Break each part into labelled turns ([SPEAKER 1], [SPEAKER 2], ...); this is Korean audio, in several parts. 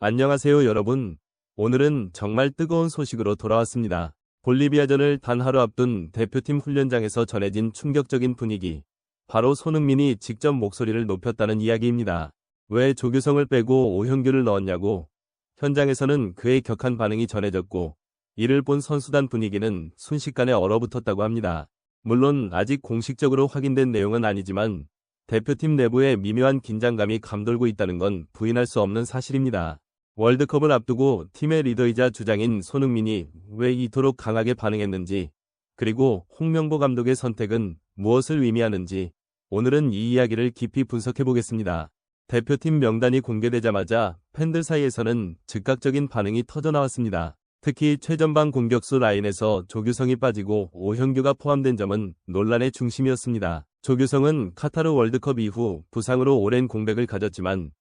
[SPEAKER 1] 안녕하세요 여러분. 오늘은 정말 뜨거운 소식으로 돌아왔습니다. 볼리비아전을 단 하루 앞둔 대표팀 훈련장에서 전해진 충격적인 분위기. 바로 손흥민이 직접 목소리를 높였다는 이야기입니다. 왜 조규성을 빼고 오형규를 넣었냐고. 현장에서는 그의 격한 반응이 전해졌고 이를 본 선수단 분위기는 순식간에 얼어붙었다고 합니다. 물론 아직 공식적으로 확인된 내용은 아니지만 대표팀 내부에 미묘한 긴장감이 감돌고 있다는 건 부인할 수 없는 사실입니다. 월드컵을 앞두고 팀의 리더이자 주장인 손흥민이 왜 이토록 강하게 반응했는지, 그리고 홍명보 감독의 선택은 무엇을 의미하는지 오늘은 이 이야기를 깊이 분석해 보겠습니다. 대표팀 명단이 공개되자마자 팬들 사이에서는 즉각적인 반응이 터져나왔습니다. 특히 최전방 공격수 라인에서 조규성이 빠지고 오형규가 포함된 점은 논란의 중심이었습니다. 조규성은 카타르 월드컵 이후 부상으로 오랜 공백을 가졌지만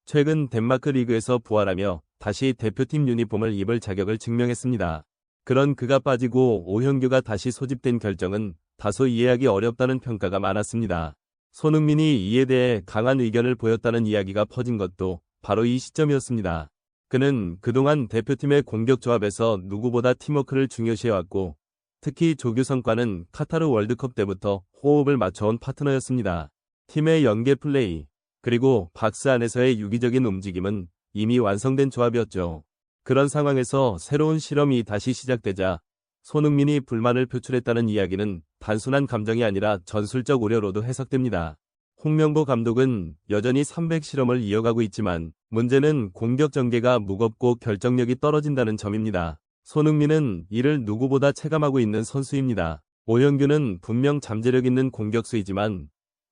[SPEAKER 1] 최근 덴마크 리그에서 부활하며 다시 대표팀 유니폼을 입을 자격을 증명했습니다. 그런 그가 빠지고 오형규가 다시 소집된 결정은 다소 이해하기 어렵다는 평가가 많았습니다. 손흥민이 이에 대해 강한 의견을 보였다는 이야기가 퍼진 것도 바로 이 시점이었습니다. 그는 그동안 대표팀의 공격 조합에서 누구보다 팀워크를 중요시해왔고 특히 조규성과는 카타르 월드컵 때부터 호흡을 맞춰온 파트너였습니다. 팀의 연계 플레이, 그리고 박스 안에서의 유기적인 움직임은 이미 완성된 조합이었죠. 그런 상황에서 새로운 실험이 다시 시작되자 손흥민이 불만을 표출했다는 이야기는 단순한 감정이 아니라 전술적 우려로도 해석됩니다. 홍명보 감독은 여전히 300 실험을 이어가고 있지만 문제는 공격 전개가 무겁고 결정력이 떨어진다는 점입니다. 손흥민은 이를 누구보다 체감하고 있는 선수입니다. 오형규는 분명 잠재력 있는 공격수이지만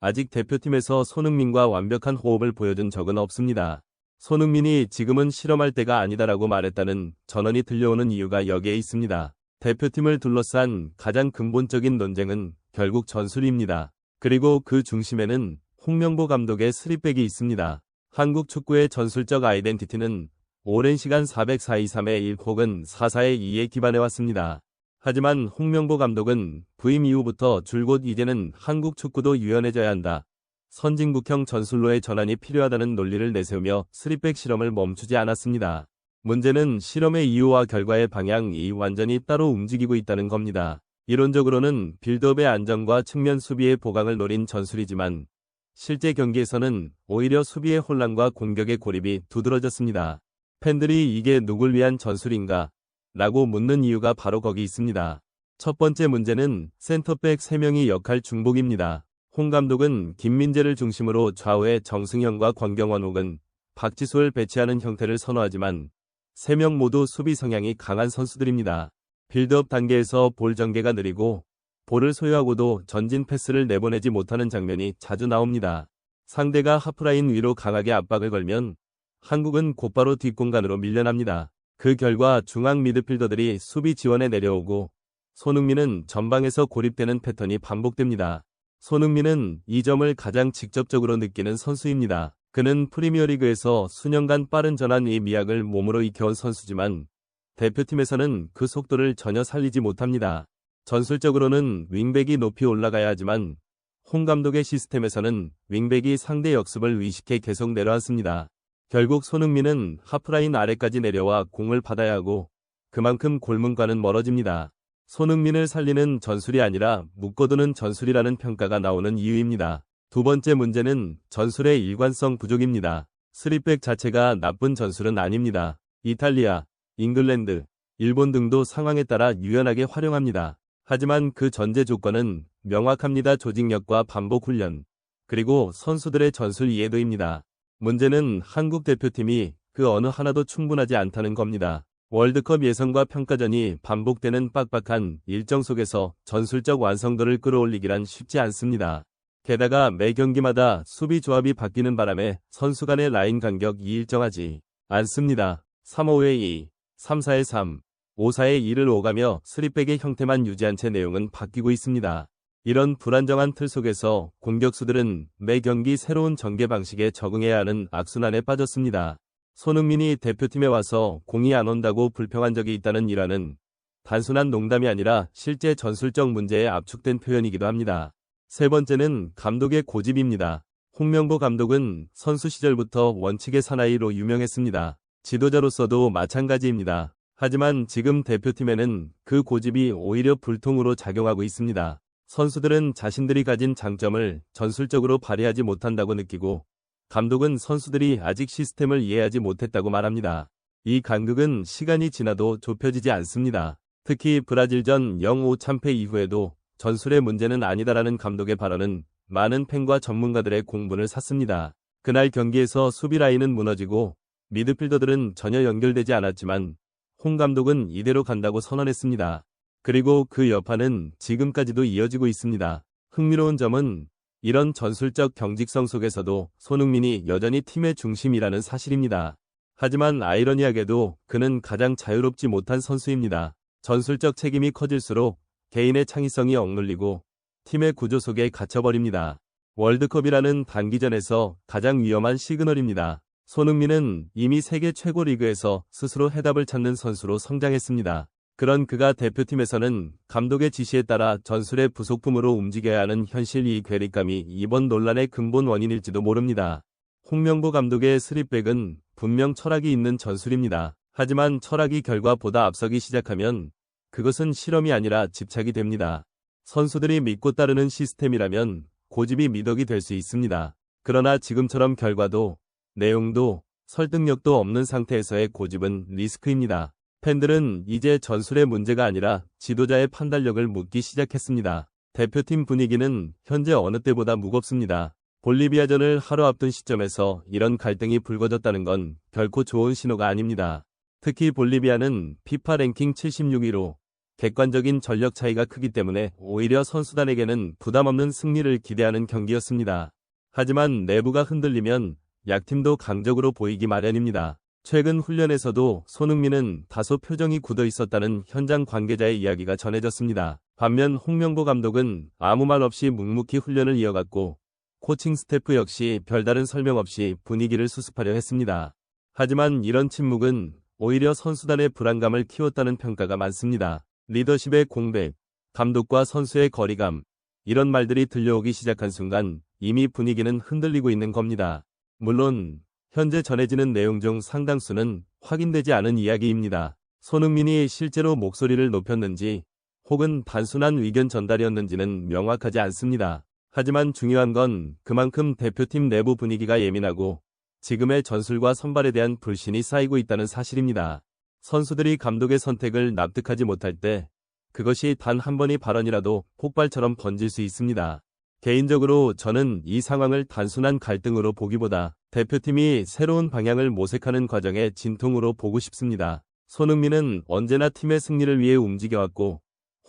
[SPEAKER 1] 아직 대표팀에서 손흥민과 완벽한 호흡을 보여준 적은 없습니다. 손흥민이 지금은 실험할 때가 아니다라고 말했다는 전언이 들려오는 이유가 여기에 있습니다. 대표팀을 둘러싼 가장 근본적인 논쟁은 결국 전술입니다. 그리고 그 중심에는 홍명보 감독의 스리백이 있습니다. 한국 축구의 전술적 아이덴티티는 오랜 시간 4-4-2-3-1 혹은 4-4-2에 기반해왔습니다. 하지만 홍명보 감독은 부임 이후부터 줄곧 이제는 한국 축구도 유연해져야 한다. 선진국형 전술로의 전환이 필요하다는 논리를 내세우며 스리백 실험을 멈추지 않았습니다. 문제는 실험의 이유와 결과의 방향이 완전히 따로 움직이고 있다는 겁니다. 이론적으로는 빌드업의 안정과 측면 수비의 보강을 노린 전술이지만 실제 경기에서는 오히려 수비의 혼란과 공격의 고립이 두드러졌습니다. 팬들이 이게 누굴 위한 전술인가? 라고 묻는 이유가 바로 거기 있습니다. 첫 번째 문제는 센터백 3명이 역할 중복입니다. 홍 감독은 김민재를 중심으로 좌우에 정승현과 권경원 혹은 박지수를 배치하는 형태를 선호하지만 3명 모두 수비 성향이 강한 선수들입니다. 빌드업 단계에서 볼 전개가 느리고 볼을 소유하고도 전진 패스를 내보내지 못하는 장면이 자주 나옵니다. 상대가 하프라인 위로 강하게 압박을 걸면 한국은 곧바로 뒷공간으로 밀려납니다. 그 결과 중앙 미드필더들이 수비 지원에 내려오고 손흥민은 전방에서 고립되는 패턴이 반복됩니다. 손흥민은 이 점을 가장 직접적으로 느끼는 선수입니다. 그는 프리미어리그에서 수년간 빠른 전환의 미학을 몸으로 익혀온 선수지만 대표팀에서는 그 속도를 전혀 살리지 못합니다. 전술적으로는 윙백이 높이 올라가야 하지만 홍 감독의 시스템에서는 윙백이 상대 역습을 의식해 계속 내려앉습니다. 결국 손흥민은 하프라인 아래까지 내려와 공을 받아야 하고 그만큼 골문과는 멀어집니다. 손흥민을 살리는 전술이 아니라 묶어두는 전술이라는 평가가 나오는 이유입니다. 두 번째 문제는 전술의 일관성 부족입니다. 3백 자체가 나쁜 전술은 아닙니다. 이탈리아, 잉글랜드, 일본 등도 상황에 따라 유연하게 활용합니다. 하지만 그 전제 조건은 명확합니다. 조직력과 반복 훈련, 그리고 선수들의 전술 이해도입니다. 문제는 한국 대표팀이 그 어느 하나도 충분하지 않다는 겁니다. 월드컵 예선과 평가전이 반복되는 빡빡한 일정 속에서 전술적 완성도를 끌어올리기란 쉽지 않습니다. 게다가 매 경기마다 수비 조합이 바뀌는 바람에 선수 간의 라인 간격이 일정하지 않습니다. 3-5-2, 3-4-3, 5-4-2를 오가며 3백의 형태만 유지한 채 내용은 바뀌고 있습니다. 이런 불안정한 틀 속에서 공격수들은 매 경기 새로운 전개 방식에 적응해야 하는 악순환에 빠졌습니다. 손흥민이 대표팀에 와서 공이 안 온다고 불평한 적이 있다는 일화는 단순한 농담이 아니라 실제 전술적 문제에 압축된 표현이기도 합니다. 세 번째는 감독의 고집입니다. 홍명보 감독은 선수 시절부터 원칙의 사나이로 유명했습니다. 지도자로서도 마찬가지입니다. 하지만 지금 대표팀에는 그 고집이 오히려 불통으로 작용하고 있습니다. 선수들은 자신들이 가진 장점을 전술적으로 발휘하지 못한다고 느끼고 감독은 선수들이 아직 시스템을 이해하지 못했다고 말합니다. 이 간극은 시간이 지나도 좁혀지지 않습니다. 특히 브라질전 0-5 참패 이후에도 전술의 문제는 아니다라는 감독의 발언은 많은 팬과 전문가들의 공분을 샀습니다. 그날 경기에서 수비 라인은 무너지고 미드필더들은 전혀 연결되지 않았지만 홍 감독은 이대로 간다고 선언했습니다. 그리고 그 여파는 지금까지도 이어지고 있습니다. 흥미로운 점은 이런 전술적 경직성 속에서도 손흥민이 여전히 팀의 중심이라는 사실입니다. 하지만 아이러니하게도 그는 가장 자유롭지 못한 선수입니다. 전술적 책임이 커질수록 개인의 창의성이 억눌리고 팀의 구조 속에 갇혀버립니다. 월드컵이라는 단기전에서 가장 위험한 시그널입니다. 손흥민은 이미 세계 최고 리그에서 스스로 해답을 찾는 선수로 성장했습니다. 그런 그가 대표팀에서는 감독의 지시에 따라 전술의 부속품으로 움직여야 하는 현실 이 괴리감이 이번 논란의 근본 원인일지도 모릅니다. 홍명보 감독의 스립백은 분명 철학이 있는 전술입니다. 하지만 철학이 결과보다 앞서기 시작하면 그것은 실험이 아니라 집착이 됩니다. 선수들이 믿고 따르는 시스템이라면 고집이 미덕이 될 수 있습니다. 그러나 지금처럼 결과도 내용도 설득력도 없는 상태에서의 고집은 리스크입니다. 팬들은 이제 전술의 문제가 아니라 지도자의 판단력을 묻기 시작했습니다. 대표팀 분위기는 현재 어느 때보다 무겁습니다. 볼리비아전을 하루 앞둔 시점에서 이런 갈등이 불거졌다는 건 결코 좋은 신호가 아닙니다. 특히 볼리비아는 피파 랭킹 76위로 객관적인 전력 차이가 크기 때문에 오히려 선수단에게는 부담 없는 승리를 기대하는 경기였습니다. 하지만 내부가 흔들리면 약팀도 강적으로 보이기 마련입니다. 최근 훈련에서도 손흥민은 다소 표정이 굳어 있었다는 현장 관계자의 이야기가 전해졌습니다. 반면 홍명보 감독은 아무 말 없이 묵묵히 훈련을 이어갔고 코칭 스태프 역시 별다른 설명 없이 분위기를 수습하려 했습니다. 하지만 이런 침묵은 오히려 선수단의 불안감을 키웠다는 평가가 많습니다. 리더십의 공백, 감독과 선수의 거리감, 이런 말들이 들려오기 시작한 순간 이미 분위기는 흔들리고 있는 겁니다. 물론 현재 전해지는 내용 중 상당수는 확인되지 않은 이야기입니다. 손흥민이 실제로 목소리를 높였는지 혹은 단순한 의견 전달이었는지는 명확하지 않습니다. 하지만 중요한 건 그만큼 대표팀 내부 분위기가 예민하고 지금의 전술과 선발에 대한 불신이 쌓이고 있다는 사실입니다. 선수들이 감독의 선택을 납득하지 못할 때 그것이 단 한 번의 발언이라도 폭발처럼 번질 수 있습니다. 개인적으로 저는 이 상황을 단순한 갈등으로 보기보다 대표팀이 새로운 방향을 모색하는 과정의 진통으로 보고 싶습니다. 손흥민은 언제나 팀의 승리를 위해 움직여왔고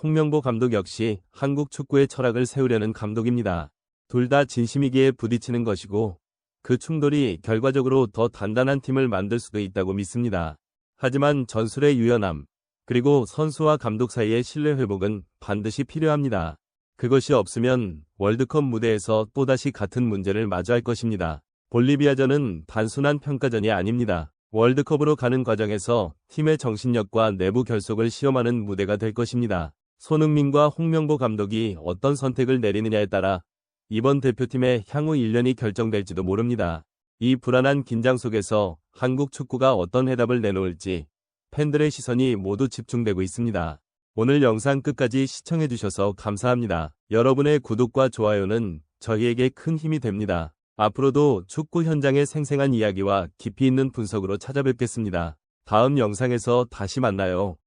[SPEAKER 1] 홍명보 감독 역시 한국 축구의 철학을 세우려는 감독입니다. 둘 다 진심이기에 부딪히는 것이고 그 충돌이 결과적으로 더 단단한 팀을 만들 수도 있다고 믿습니다. 하지만 전술의 유연함, 그리고 선수와 감독 사이의 신뢰 회복은 반드시 필요합니다. 그것이 없으면 월드컵 무대에서 또다시 같은 문제를 마주할 것입니다. 볼리비아전은 단순한 평가전이 아닙니다. 월드컵으로 가는 과정에서 팀의 정신력과 내부 결속을 시험하는 무대가 될 것입니다. 손흥민과 홍명보 감독이 어떤 선택을 내리느냐에 따라 이번 대표팀의 향후 1년이 결정될지도 모릅니다. 이 불안한 긴장 속에서 한국 축구가 어떤 해답을 내놓을지 팬들의 시선이 모두 집중되고 있습니다. 오늘 영상 끝까지 시청해주셔서 감사합니다. 여러분의 구독과 좋아요는 저희에게 큰 힘이 됩니다. 앞으로도 축구 현장의 생생한 이야기와 깊이 있는 분석으로 찾아뵙겠습니다. 다음 영상에서 다시 만나요.